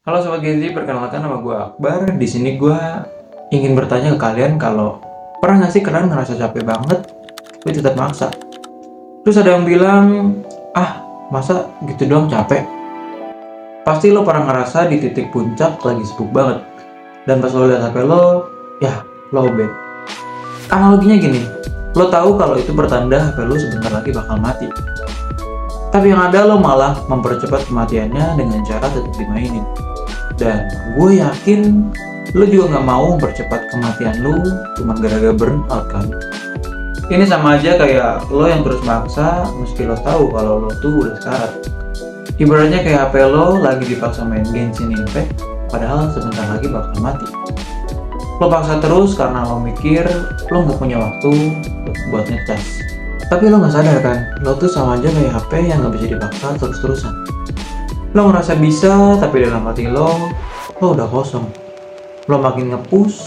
Halo Sobat Genzi, perkenalkan nama gue Akbar. Di sini gue ingin bertanya ke kalian kalau pernah nggak sih kalian ngerasa capek banget, tapi tetap maksa? Terus ada yang bilang, masa gitu doang capek? Pasti lo pernah ngerasa di titik puncak lagi sibuk banget. Dan pas lo lihat HP lo, ya lowbat. Analoginya gini, lo tahu kalau itu pertanda HP lo sebentar lagi bakal mati. Tapi yang ada lo malah mempercepat kematiannya dengan cara tetap dimainin. Dan gue yakin lo juga nggak mau mempercepat kematian lo cuma gara-gara burnout kan. Ini sama aja kayak lo yang terus maksa meski lo tahu kalau lo tuh udah sekarat. Ibaratnya kayak HP lo lagi dipaksa main Genshin Impact, padahal sebentar lagi bakal mati. Lo paksa terus karena lo mikir lo nggak punya waktu buat ngecas. Tapi lo nggak sadar kan, lo tuh sama aja kayak HP yang nggak bisa dipaksa terus-terusan. Lo ngerasa bisa, tapi dalam hati lo udah kosong. Lo makin nge-push,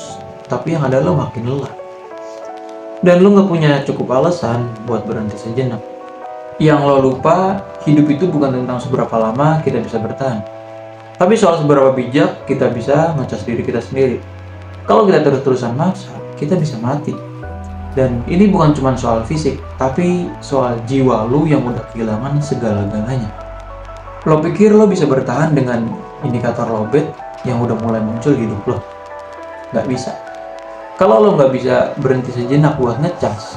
tapi yang ada lo makin lelah. Dan lo nggak punya cukup alasan buat berhenti sejenak. Yang lo lupa, hidup itu bukan tentang seberapa lama kita bisa bertahan, tapi soal seberapa bijak kita bisa ngecas diri kita sendiri. Kalau kita terus-terusan maksa, kita bisa mati. Dan ini bukan cuma soal fisik, tapi soal jiwa lo yang udah kehilangan segala-galanya. Lo pikir lo bisa bertahan dengan indikator lowbat yang udah mulai muncul di hidup lo? Gak bisa. Kalau lo gak bisa berhenti sejenak buat ngecas,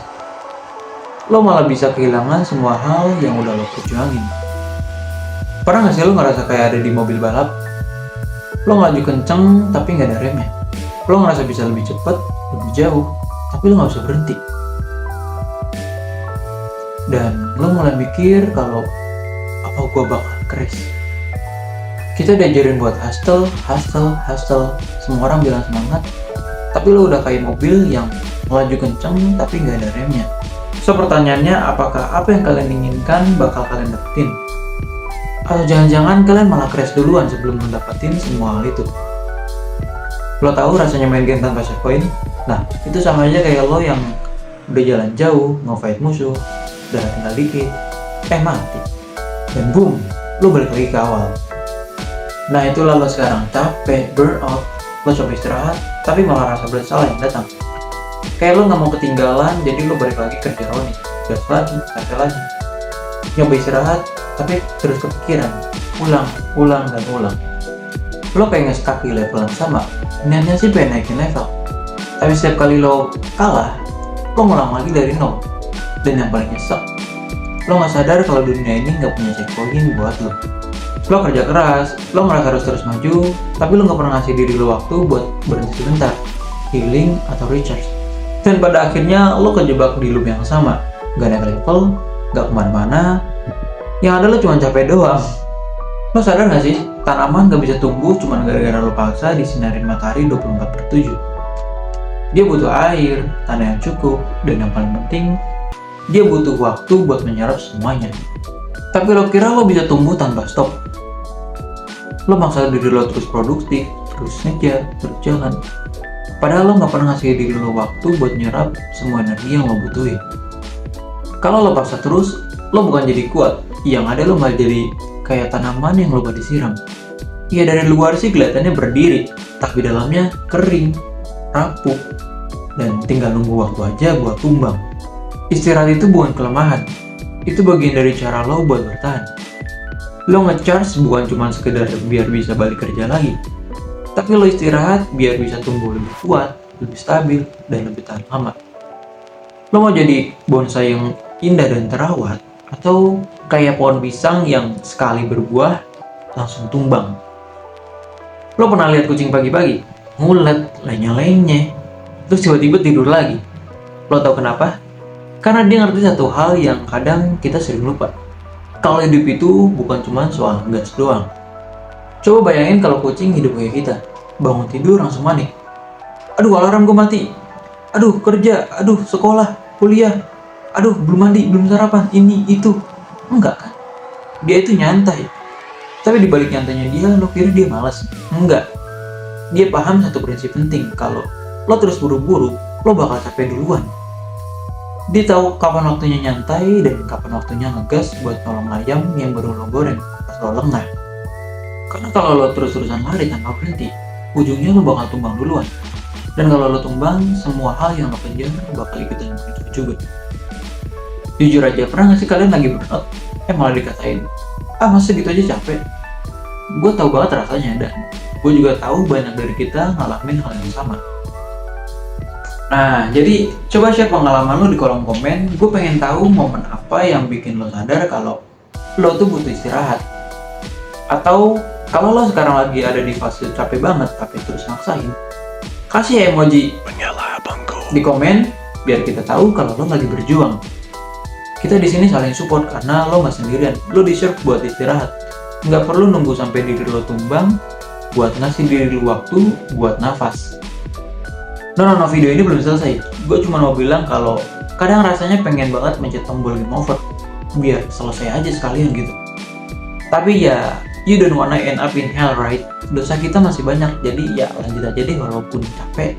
lo malah bisa kehilangan semua hal yang udah lo perjuangin. Pernah gak sih lo ngerasa kayak ada di mobil balap? Lo ngelaju kenceng tapi gak ada remnya. Lo ngerasa bisa lebih cepat, lebih jauh, tapi lo gak bisa berhenti. Dan lo mulai mikir kalau apa gue bakal crash. Kita diajarin buat hustle. Semua orang bilang semangat, tapi lo udah kayak mobil yang melaju kenceng tapi nggak ada remnya. So pertanyaannya, apakah apa yang kalian inginkan bakal kalian dapetin? Atau jangan-jangan kalian malah crash duluan sebelum mendapetin semua hal itu? Lo tahu rasanya main game tanpa save point? Nah, itu sama aja kayak lo yang udah jalan jauh, nge-fight musuh, darah tinggal dikit, mati. Dan boom, lo balik lagi ke awal. Nah itulah lo sekarang, capek, burnout, lo coba istirahat, tapi malah rasa bersalah yang datang. Kayak lo gak mau ketinggalan, jadi lo balik lagi kerja roni, gas lagi, capek lagi. Nyoba istirahat, tapi terus kepikiran, ulang. Lo pengen nge-stuck di level yang sama, niatnya sih pengen naikin level. Tapi setiap kali lo kalah, lo ngulang lagi dari nol. Dan yang paling nyesek, lo gak sadar kalau dunia ini gak punya checkpoint buat lo. Lo kerja keras, lo merasa harus terus maju, tapi lo gak pernah ngasih diri lo waktu buat berhenti sebentar, healing atau recharge. Dan pada akhirnya lo kejebak di loop yang sama, gak naik level, gak kemana-mana, yang ada lo cuma capek doang. Lo sadar gak sih, tanaman gak bisa tumbuh cuma gara-gara lo paksa disinarin matahari 24/7. Dia butuh air, tanah yang cukup, dan yang paling penting, dia butuh waktu buat menyerap semuanya. Tapi lo kira lo bisa tumbuh tanpa stop? Lo maksa diri lo terus produktif, terus ngejar, terus jalan. Padahal lo gak pernah ngasih diri lo waktu buat nyerap semua energi yang lo butuhin. Kalau lo paksa terus, lo bukan jadi kuat. Yang ada lo malah jadi kayak tanaman yang lo gak disiram. Ya dari luar sih kelihatannya berdiri, tapi dalamnya kering, rapuh, dan tinggal nunggu waktu aja buat tumbang. Istirahat itu bukan kelemahan, itu bagian dari cara lo buat bertahan. Lo nge-charge bukan cuma sekedar biar bisa balik kerja lagi, tapi lo istirahat biar bisa tumbuh lebih kuat, lebih stabil, dan lebih tahan lama. Lo mau jadi bonsai yang indah dan terawat, atau kayak pohon pisang yang sekali berbuah langsung tumbang? Lo pernah lihat kucing pagi-pagi? Ngulet, lenye-lenye, terus tiba-tiba tidur lagi. Lo tau kenapa? Karena dia ngerti satu hal yang kadang kita sering lupa. Kalau hidup itu bukan cuma soal gas doang. Coba bayangin kalau kucing hidup kayak kita. Bangun tidur langsung manik. Aduh alarm gue mati. Aduh kerja, aduh sekolah, kuliah. Aduh belum mandi, belum sarapan, ini, itu. Enggak kan? Dia itu nyantai. Tapi dibalik nyantainya dia, lo kira dia malas? Enggak. Dia paham satu prinsip penting. Kalau lo terus buru-buru, lo bakal capek duluan. Dia tahu kapan waktunya nyantai dan kapan waktunya ngegas buat nolong ayam yang baru lo goreng pas lo lengah. Karena kalau lo terus-terusan lari tanpa berhenti, ujungnya lo bakal tumbang duluan. Dan kalau lo tumbang, semua hal yang lo kejar bakal ikutan begitu juga. Jujur aja, pernah gak sih kalian lagi burnout, malah dikatain, masa gitu aja capek? Gue tahu banget rasanya, dan gue juga tahu banyak dari kita ngalamin hal yang sama. Nah, jadi coba share pengalaman lo di kolom komen. Gue pengen tahu momen apa yang bikin lo sadar kalau lo tuh butuh istirahat. Atau kalau lo sekarang lagi ada di fase capek banget tapi terus maksain, kasih emoji di komen biar kita tahu kalau lo lagi berjuang. Kita di sini saling support karena lo nggak sendirian. Lo deserve buat istirahat. Nggak perlu nunggu sampai diri lo tumbang buat ngasih diri lo waktu buat nafas. No, video ini belum selesai. Gue cuma mau bilang kalau kadang rasanya pengen banget mencet tombol game over biar selesai aja sekalian gitu. Tapi ya, you don't wanna end up in hell, right? Dosa kita masih banyak, jadi ya lanjut aja deh walaupun capek.